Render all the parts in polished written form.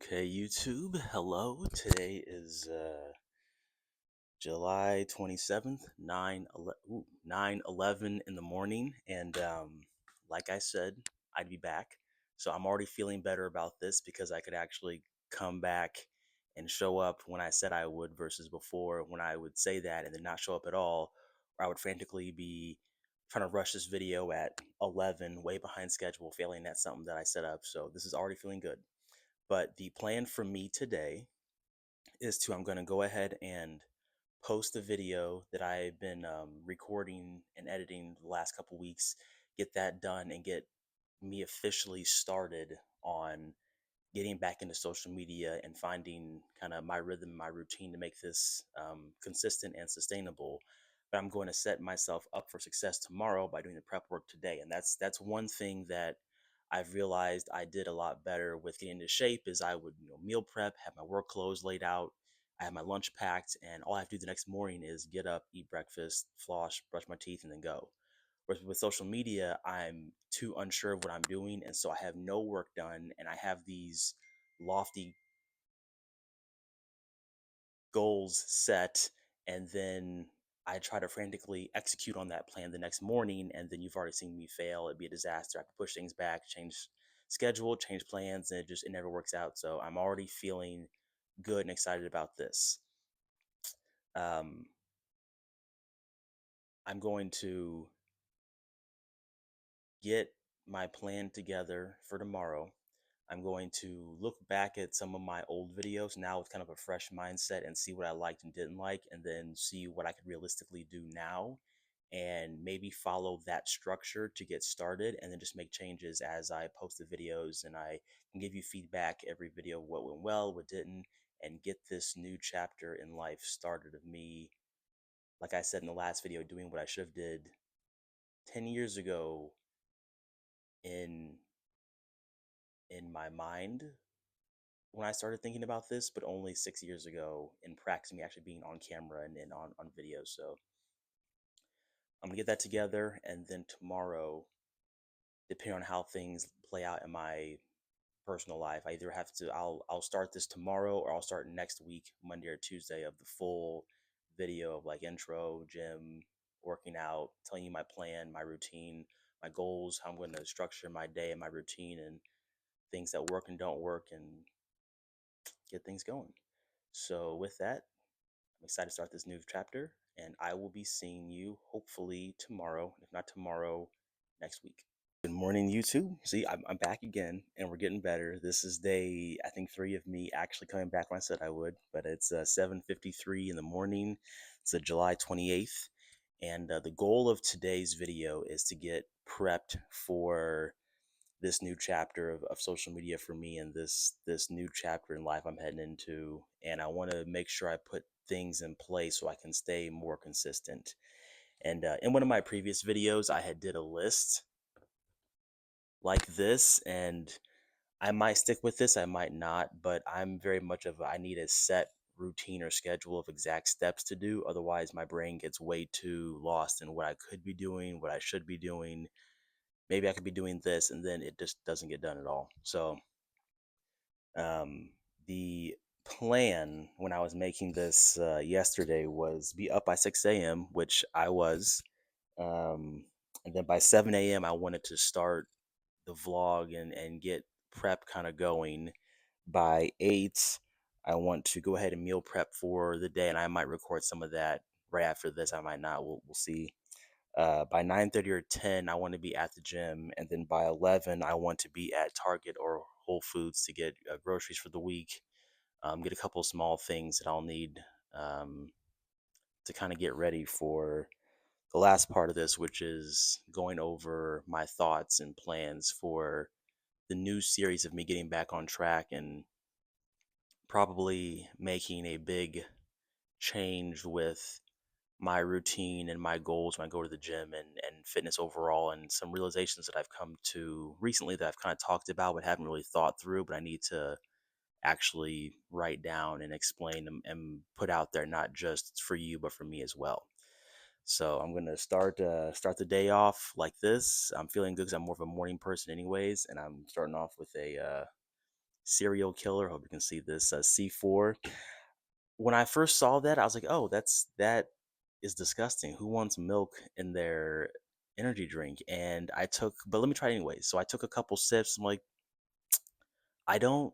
Okay, YouTube, hello. Today is July 27th, 9:11 in the morning. And like I said, I'd be back. So I'm already feeling better about this because I could actually come back and show up when I said I would versus before when I would say that and then not show up at all, or I would frantically be trying to rush this video at 11, way behind schedule, failing at something that I set up. So this is already feeling good. But the plan for me today is I'm going to go ahead and post the video that I've been recording and editing the last couple weeks, get that done, and get me officially started on getting back into social media and finding kind of my rhythm, my routine to make this consistent and sustainable. But I'm going to set myself up for success tomorrow by doing the prep work today, and that's one thing that I've realized I did a lot better with getting into shape. Is I would meal prep, have my work clothes laid out, I have my lunch packed, and all I have to do the next morning is get up, eat breakfast, floss, brush my teeth, and then go. Whereas with social media, I'm too unsure of what I'm doing, and so I have no work done, and I have these lofty goals set, and then I try to frantically execute on that plan the next morning, and then you've already seen me fail. It'd be a disaster. I have to push things back, change schedule, change plans, and it never works out. So I'm already feeling good and excited about this. Um, I'm going to get my plan together for tomorrow. I'm going to look back at some of my old videos now with kind of a fresh mindset and see what I liked and didn't like, and then see what I could realistically do now and maybe follow that structure to get started, and then just make changes as I post the videos, and I can give you feedback every video, what went well, what didn't, and get this new chapter in life started of me, like I said in the last video, doing what I should have did 10 years ago in my mind when I started thinking about this, but only 6 years ago in practice, me actually being on camera and on video. So I'm gonna get that together, and then tomorrow, depending on how things play out in my personal life, I either have to I'll start this tomorrow, or I'll start next week, Monday or Tuesday, of the full video of like intro, gym, working out, telling you my plan, my routine, my goals, how I'm going to structure my day and my routine, and things that work and don't work, and get things going. So with that, I'm excited to start this new chapter, and I will be seeing you hopefully tomorrow. If not tomorrow, next week. Good morning, YouTube. See, I'm back again, and we're getting better. This is day, I think, 3 of me actually coming back when I said I would, but it's 7:53 in the morning. It's July 28th, and the goal of today's video is to get prepped for this new chapter of social media for me, and this new chapter in life I'm heading into, and I want to make sure I put things in place so I can stay more consistent. And in one of my previous videos, I had did a list like this, and I might stick with this, I might not, but I'm very much of I need a set routine or schedule of exact steps to do. Otherwise, my brain gets way too lost in what I could be doing, what I should be doing. Maybe I could be doing this, and then it just doesn't get done at all. So the plan when I was making this yesterday was be up by 6 a.m., which I was. And then by 7 a.m., I wanted to start the vlog and get prep kind of going. By 8, I want to go ahead and meal prep for the day, and I might record some of that right after this. I might not. We'll see. By 9:30 or 10, I want to be at the gym, and then by 11, I want to be at Target or Whole Foods to get groceries for the week. Get a couple small things that I'll need um, to kind of get ready for the last part of this, which is going over my thoughts and plans for the new series of me getting back on track, and probably making a big change with my routine and my goals when I go to the gym, and fitness overall, and some realizations that I've come to recently that I've kind of talked about but haven't really thought through, but I need to actually write down and explain and put out there, not just for you but for me as well. So I'm gonna start the day off like this. I'm feeling good because I'm more of a morning person anyways, and I'm starting off with Serial Killer. Hope you can see this, C4. When I first saw that, I was like, oh, that is disgusting. Who wants milk in their energy drink? And but let me try it anyway. So I took a couple sips. I'm like, I don't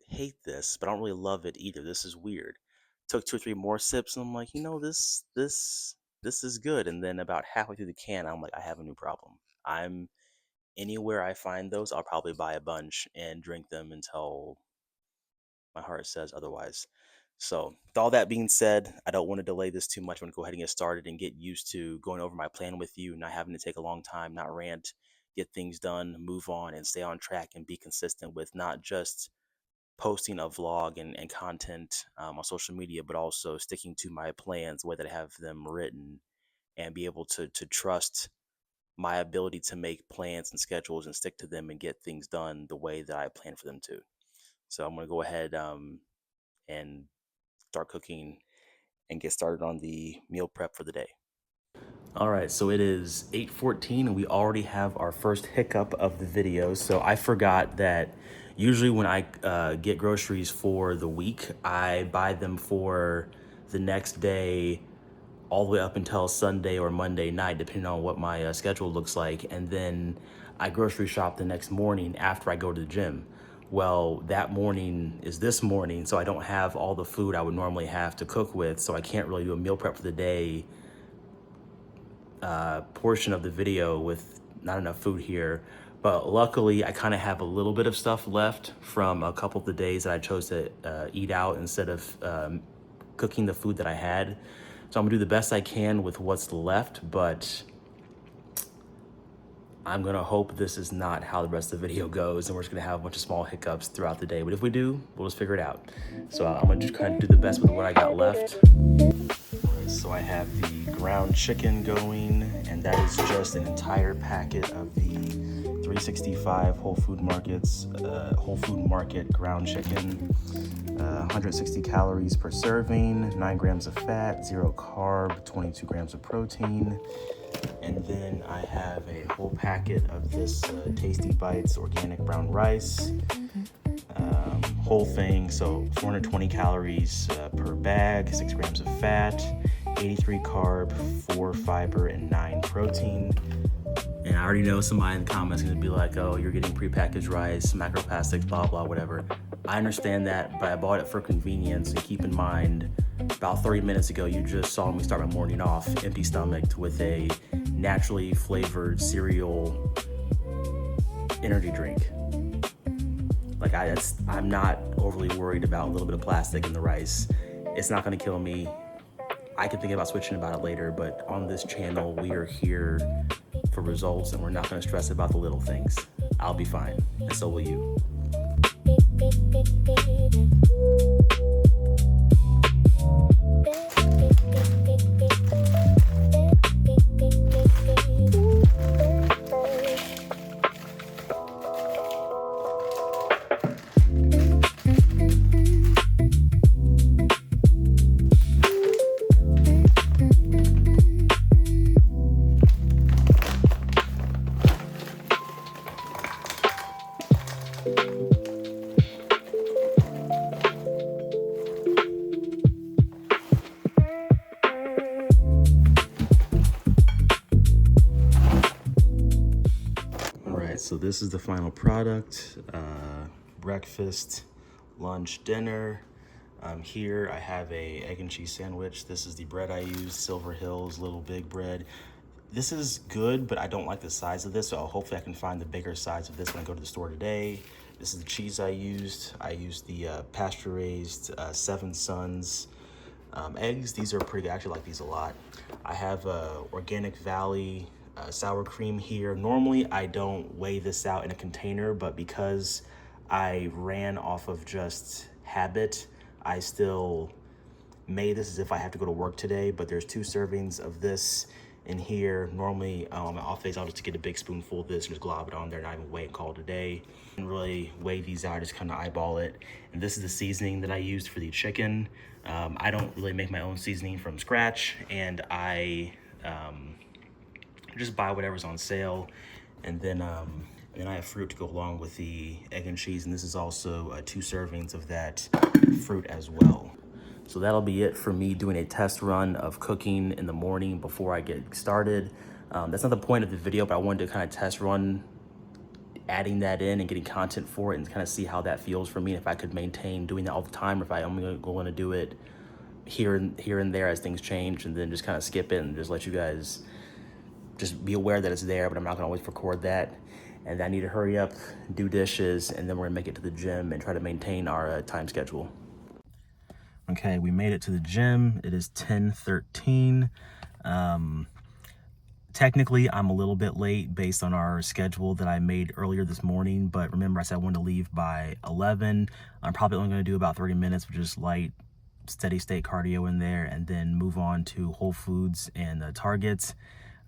hate this, but I don't really love it either. This is weird. Took two or three more sips, and I'm like, this is good. And then about halfway through the can, I'm like, I have a new problem. I'm Anywhere I find those, I'll probably buy a bunch and drink them until my heart says otherwise. So, with all that being said, I don't want to delay this too much. I want to go ahead and get started and get used to going over my plan with you, not having to take a long time, not rant, get things done, move on, and stay on track and be consistent with not just posting a vlog and content on social media, but also sticking to my plans, the way that I have them written, and be able to trust my ability to make plans and schedules and stick to them and get things done the way that I plan for them to. So I'm going to go ahead and start cooking and get started on the meal prep for the day. All right, so it is 8:14 and we already have our first hiccup of the video. So I forgot that usually when I get groceries for the week, I buy them for the next day all the way up until Sunday or Monday night, depending on what my schedule looks like. And then I grocery shop the next morning after I go to the gym. Well, that morning is this morning, so I don't have all the food I would normally have to cook with, so I can't really do a meal prep for the day portion of the video with not enough food here. But luckily, I kind of have a little bit of stuff left from a couple of the days that I chose to eat out instead of cooking the food that I had. So I'm gonna do the best I can with what's left, but I'm gonna hope this is not how the rest of the video goes and we're just gonna have a bunch of small hiccups throughout the day. But if we do, we'll just figure it out. So I'm gonna just kind of do the best with what I got left. So I have the ground chicken going, and that is just an entire packet of the 365 Whole Food Market ground chicken. 160 calories per serving, 9 grams of fat, 0 carb, 22 grams of protein. And then I have a whole packet of this Tasty Bites organic brown rice. Whole thing, so 420 calories per bag, 6 grams of fat, 83 carb, 4 fiber, and 9 protein. And I already know somebody in the comments is gonna be like, oh, you're getting prepackaged rice, macroplastics, blah, blah, whatever. I understand that, but I bought it for convenience. And keep in mind, about 30 minutes ago, you just saw me start my morning off empty stomached with a naturally flavored cereal energy drink. Like I'm not overly worried about a little bit of plastic in the rice. It's not gonna kill me. I can think about switching about it later, but on this channel, we are here for results and we're not gonna stress about the little things. I'll be fine, and so will you. So this is the final product, breakfast, lunch, dinner. Here I have a egg and cheese sandwich. This is the bread I use, Silver Hills Little Big bread. This is good, but I don't like the size of this, so hopefully I can find the bigger size of this when I go to the store today. This is the cheese I used. I used the pasture-raised Seven Sons eggs. These are pretty good. I actually like these a lot. I have Organic Valley sour cream here. Normally I don't weigh this out in a container, but because I ran off of just habit, I still made this as if I have to go to work today. But there's 2 servings of this in here. Normally on my off days, I'll just get a big spoonful of this and just glob it on there, not even weigh and call it a day. I didn't really weigh these out, I just kind of eyeball it. And this is the seasoning that I used for the chicken. I don't really make my own seasoning from scratch, and I just buy whatever's on sale. And then And then I have fruit to go along with the egg and cheese, and this is also 2 servings of that fruit as well. So that'll be it for me doing a test run of cooking in the morning before I get started. That's not the point of the video, but I wanted to kind of test run adding that in and getting content for it and kind of see how that feels for me, if I could maintain doing that all the time, or if I only going to do it here and there as things change, and then just kind of skip it and just let you guys just be aware that it's there, but I'm not gonna always record that. And I need to hurry up, do dishes, and then we're gonna make it to the gym and try to maintain our time schedule. Okay, we made it to the gym. It is 10:13. Technically, I'm a little bit late based on our schedule that I made earlier this morning, but remember I said I wanted to leave by 11. I'm probably only gonna do about 30 minutes with just light, steady state cardio in there, and then move on to Whole Foods and Targets.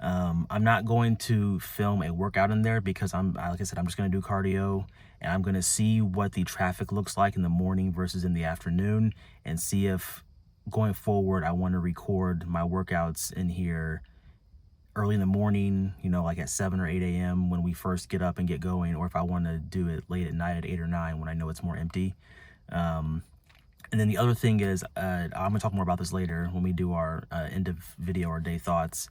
I'm not going to film a workout in there because like I said, I'm just going to do cardio, and I'm going to see what the traffic looks like in the morning versus in the afternoon, and see if going forward I want to record my workouts in here early in the morning, you know, like at 7 or 8 a.m. when we first get up and get going, or if I want to do it late at night at 8 or 9 when I know it's more empty. And then the other thing is, I'm gonna talk more about this later when we do our end of video or day thoughts.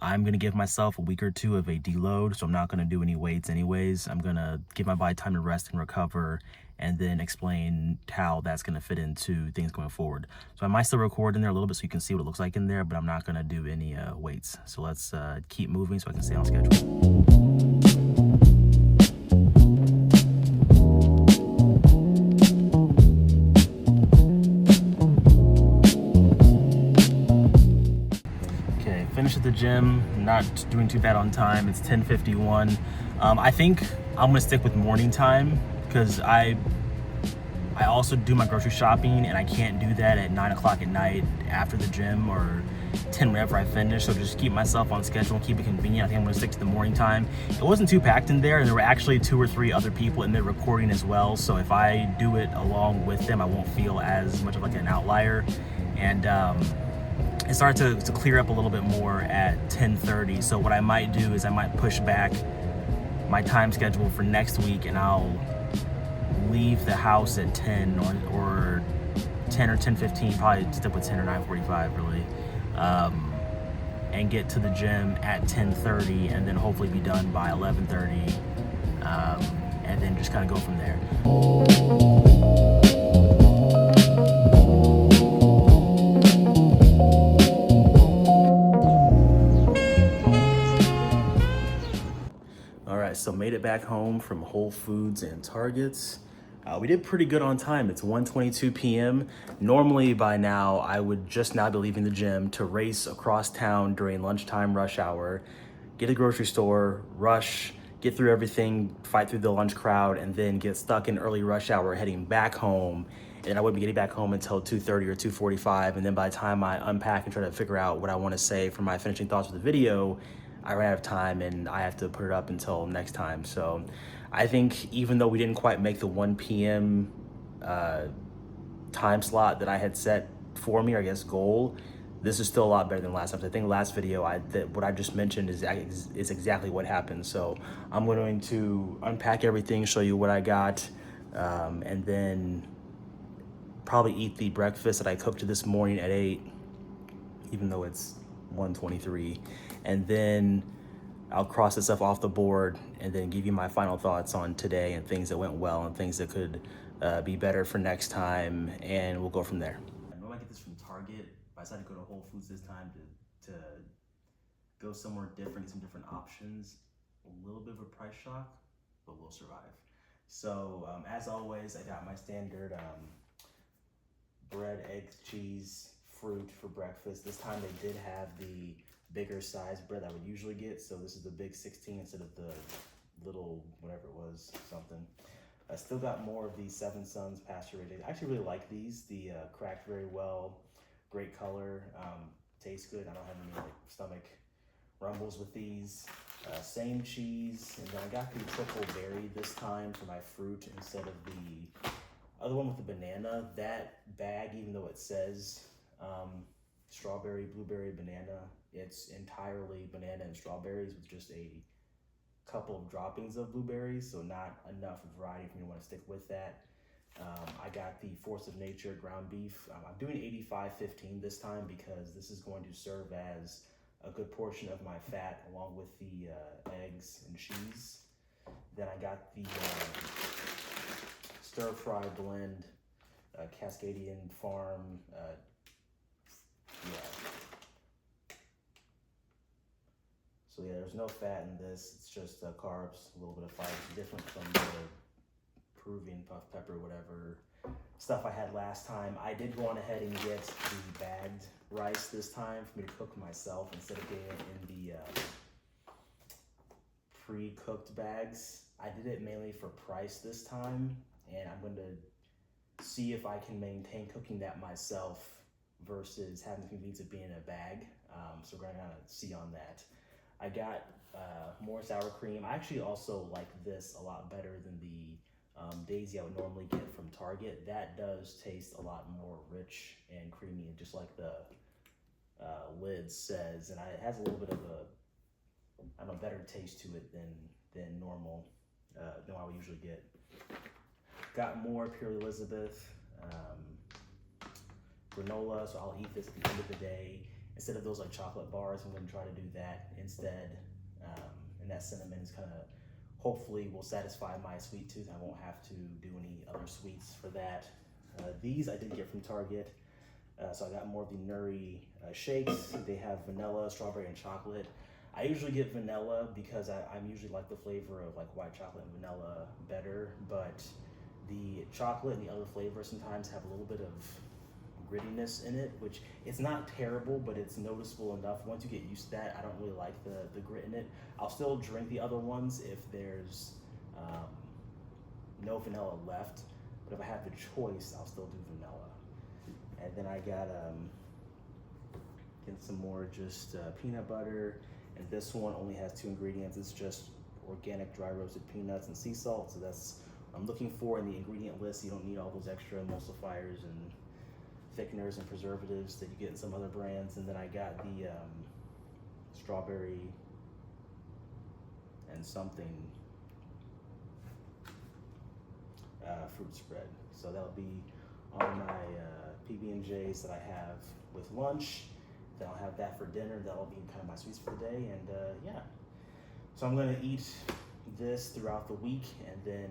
I'm gonna give myself a week or 2 of a deload, so I'm not gonna do any weights anyways. I'm gonna give my body time to rest and recover, and then explain how that's gonna fit into things going forward. So I might still record in there a little bit so you can see what it looks like in there, but I'm not gonna do any weights. So let's keep moving so I can stay on schedule. Finished at the gym, not doing too bad on time. It's 10:51. I think I'm gonna stick with morning time because I also do my grocery shopping, and I can't do that at 9 o'clock at night after the gym, or 10 whenever I finish. So just keep myself on schedule and keep it convenient. I think I'm gonna stick to the morning time. It wasn't too packed in there, and there were actually 2 or 3 other people in there recording as well. So if I do it along with them, I won't feel as much of like an outlier. And it started to clear up a little bit more at 10:30. So what I might do is I might push back my time schedule for next week, and I'll leave the house at 10 or 10 or 10:15, probably stick with 10 or 9:45 really, and get to the gym at 10:30, and then hopefully be done by 11:30, and then just kind of go from there. So made it back home from Whole Foods and Targets. We did pretty good on time. It's 1:22 p.m. Normally by now, I would just now be leaving the gym to race across town during lunchtime rush hour, get to the grocery store, rush, get through everything, fight through the lunch crowd, and then get stuck in early rush hour heading back home. And I wouldn't be getting back home until 2:30 or 2:45. And then by the time I unpack and try to figure out what I want to say for my finishing thoughts of the video, I ran out of time and I have to put it up until next time. So I think even though we didn't quite make the 1 p.m. Time slot that I had set for me, or I guess goal, this is still a lot better than last time. So I think last video, what I just mentioned is exactly what happened. So I'm going to unpack everything, show you what I got, and then probably eat the breakfast that I cooked this morning at 8, even though it's 1:23, and then I'll cross this stuff off the board and then give you my final thoughts on today and things that went well and things that could be better for next time, and we'll go from there. I normally get this from Target, but I decided to go to Whole Foods this time to go somewhere different, some different options. A little bit of a price shock, but we'll survive. So as always, I got my standard bread, eggs, cheese, fruit for breakfast. This time they did have the bigger size bread I would usually get, so this is the big 16 instead of the little whatever it was, something. I still got more of these Seven Sons pasture raised eggs. I actually really like these. The cracked very well, great color, tastes good. I don't have any like stomach rumbles with these. Same cheese, and then I got the triple berry this time for my fruit instead of the other one with the banana. That bag, even though it says strawberry, blueberry, banana, it's entirely banana and strawberries with just a couple of droppings of blueberries, so not enough variety for me to want to stick with that. I got the Force of Nature ground beef. I'm doing 85/15 this time because this is going to serve as a good portion of my fat along with the eggs and cheese. Then I got the stir fry blend, Cascadian Farm. Yeah. So yeah, there's no fat in this. It's just carbs, a little bit of fiber. It's different from the Peruvian puff pepper, whatever stuff I had last time. I did go on ahead and get the bagged rice this time for me to cook myself instead of getting it in the pre-cooked bags. I did it mainly for price this time, and I'm going to see if I can maintain cooking that myself versus having the convenience of being in a bag. So we're going to see on that. I got more sour cream. I actually also like this a lot better than the Daisy I would normally get from Target. That does taste a lot more rich and creamy, just like the lid says, and it has a little bit of a, I don't know, better taste to it than normal, than I would usually get. Got more Pure Elizabeth granola, so I'll eat this at the end of the day. Instead of those like chocolate bars, I'm going to try to do that instead. And that cinnamon is kind of, hopefully will satisfy my sweet tooth. I won't have to do any other sweets for that. These I did get from Target. So I got more of the Nuri shakes. They have vanilla, strawberry, and chocolate. I usually get vanilla because I'm usually like the flavor of like white chocolate and vanilla better, but the chocolate and the other flavors sometimes have a little bit of grittiness in it, which it's not terrible, but it's noticeable enough. Once you get used to that, I don't really like the grit in it. I'll still drink the other ones if there's um, no vanilla left, but if I have the choice, I'll still do vanilla. And then I got get some more just peanut butter, and this one only has 2 ingredients. It's just organic dry roasted peanuts and sea salt, so that's what I'm looking for in the ingredient list. You don't need all those extra emulsifiers and thickeners and preservatives that you get in some other brands. And then I got the strawberry and something fruit spread. So that'll be on my PB&Js that I have with lunch. Then I'll have that for dinner. That'll be kind of my sweets for the day. And yeah, so I'm gonna eat this throughout the week, and then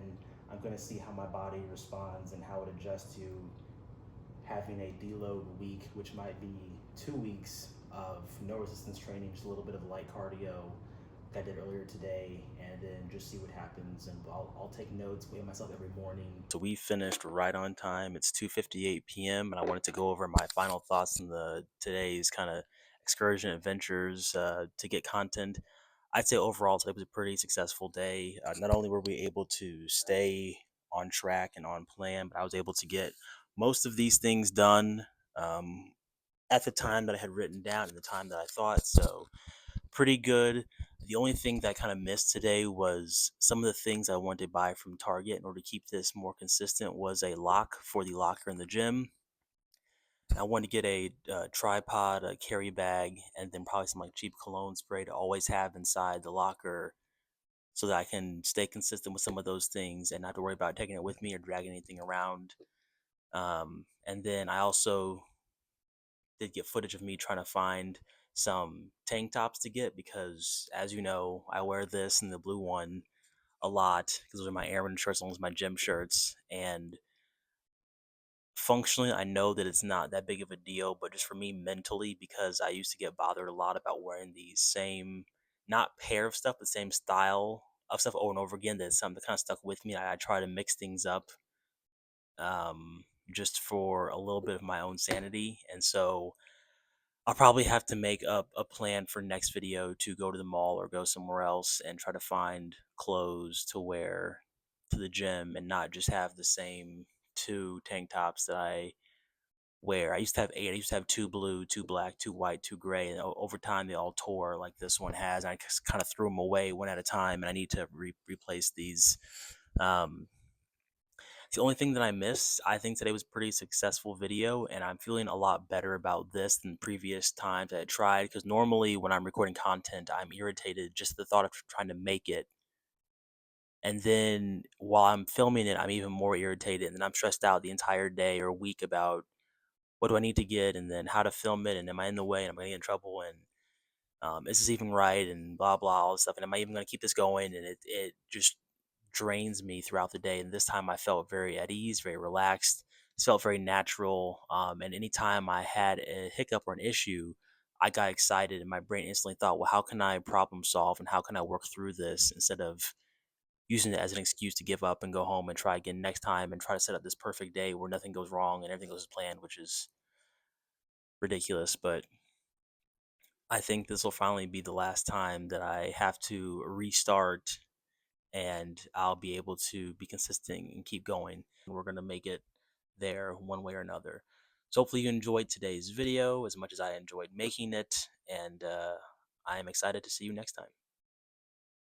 I'm gonna see how my body responds and how it adjusts to having a deload week, which might be 2 weeks of no resistance training, just a little bit of light cardio like I did earlier today, and then just see what happens. And I'll take notes, weigh myself every morning. So we finished right on time. It's 2:58 p.m. and I wanted to go over my final thoughts on the today's kind of excursion adventures to get content. I'd say overall today was a pretty successful day. Not only were we able to stay on track and on plan, but I was able to get most of these things done um, at the time that I had written down and the time that I thought. So pretty good. The only thing that I kind of missed today was some of the things I wanted to buy from Target in order to keep this more consistent was a lock for the locker in the gym. I wanted to get a tripod, a carry bag, and then probably some like cheap cologne spray to always have inside the locker so that I can stay consistent with some of those things and not have to worry about taking it with me or dragging anything around. And then I also did get footage of me trying to find some tank tops to get because, as you know, I wear this and the blue one a lot because those are my airman shirts along with my gym shirts. And functionally, I know that it's not that big of a deal, but just for me mentally, because I used to get bothered a lot about wearing the same, not pair of stuff, but same style of stuff over and over again, that's something that kind of stuck with me. I try to mix things up just for a little bit of my own sanity. And so I'll probably have to make up a plan for next video to go to the mall or go somewhere else and try to find clothes to wear to the gym and not just have the same 2 tank tops that I wear. I used to have 8. I used to have 2 blue, 2 black, 2 white, 2 gray, and over time they all tore like this one has. And I just kind of threw them away one at a time, and I need to replace these. Um, the only thing that I missed, I think today was a pretty successful video, and I'm feeling a lot better about this than previous times I had tried. Because normally when I'm recording content, I'm irritated just at the thought of trying to make it And then while I'm filming it, I'm even more irritated, and then I'm stressed out the entire day or week about what do I need to get, and then how to film it, and am I in the way, and am I gonna get in trouble, and is this even right, and blah blah all this stuff, and am I even gonna keep this going? And it just drains me throughout the day. And this time I felt very at ease, very relaxed. It felt very natural. And anytime I had a hiccup or an issue, I got excited, and my brain instantly thought, well, how can I problem solve and how can I work through this instead of using it as an excuse to give up and go home and try again next time and try to set up this perfect day where nothing goes wrong and everything goes as planned, which is ridiculous. But I think this will finally be the last time that I have to restart, and I'll be able to be consistent and keep going. We're going to make it there one way or another. So hopefully you enjoyed today's video as much as I enjoyed making it, and I am excited to see you next time.